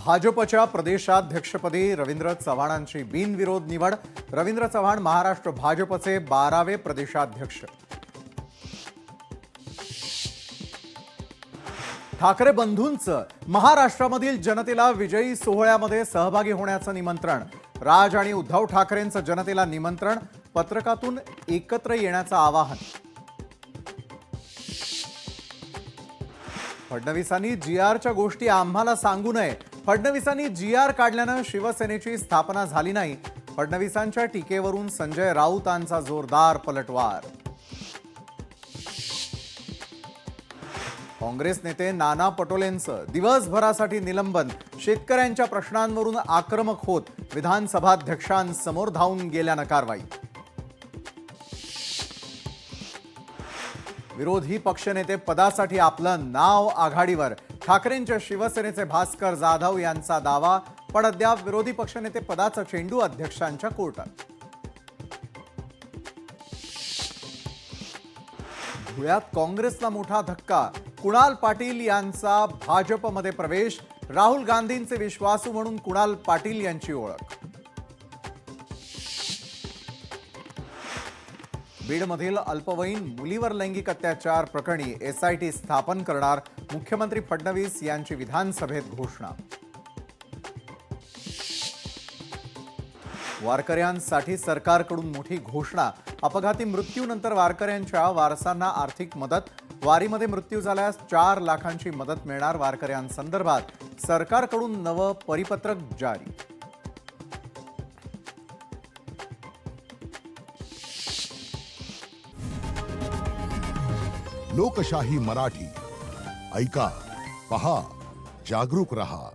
भाजपच्या प्रदेशाध्यक्षपदी रवींद्र चव्हाणांची बिनविरोध निवड। रवींद्र चव्हाण महाराष्ट्र भाजपचे 12वे प्रदेशाध्यक्ष। ठाकरे बंधूंचं महाराष्ट्रामधील जनतेला विजयी सोहळ्यामध्ये सहभागी होण्याचं निमंत्रण। राज आणि उद्धव ठाकरेंचं जनतेला निमंत्रण, पत्रकातून एकत्र येण्याचं आवाहन। फडणवीसांनी जीआरच्या गोष्टी आम्हाला सांगू नये। फडणवीसांनी जीआर काढल्यानं शिवसेनेची स्थापना झाली नाही। फडणवीसांच्या टीकेवरून संजय राऊतांचा जोरदार पलटवार। काँग्रेस नेते नाना पटोलेंचं दिवसभरासाठी निलंबन। शेतकऱ्यांच्या प्रश्नांवरून आक्रमक होत विधानसभाध्यक्षांसमोर धावून गेल्यानं कारवाई। विरोधी पक्षनेते पदासाठी आपलं नाव आघाडीवर। ठाकरेंच्या शिवसेनेचे भास्कर जाधव यांचा दावा, पण अद्याप विरोधी पक्षनेते पदाचा चेंडू अध्यक्षांच्या कोर्टात। धुळ्यात काँग्रेसला मोठा धक्का। कुणाल पाटील यांचा भाजपमध्ये प्रवेश। राहुल गांधींचे विश्वासू म्हणून कुणाल पाटील यांची ओळख। बीडमधील अल्पवयीन मुलीवर लैंगिक अत्याचार प्रकरणी एसआयटी स्थापन करणार। मुख्यमंत्री फडणवीस यांची विधानसभेत घोषणा। वारकऱ्यांसाठी सरकारकडून मोठी घोषणा। अपघाती मृत्यूनंतर वारकऱ्यांच्या वारसांना आर्थिक मदत। वारीमध्ये मृत्यू झाल्यास 4 लाखांची मदत मिळणार। वारकऱ्यांसंदर्भात सरकारकडून नवं परिपत्रक जारी। लोकशाही मराठी ऐका, पहा, जागरूक रहा।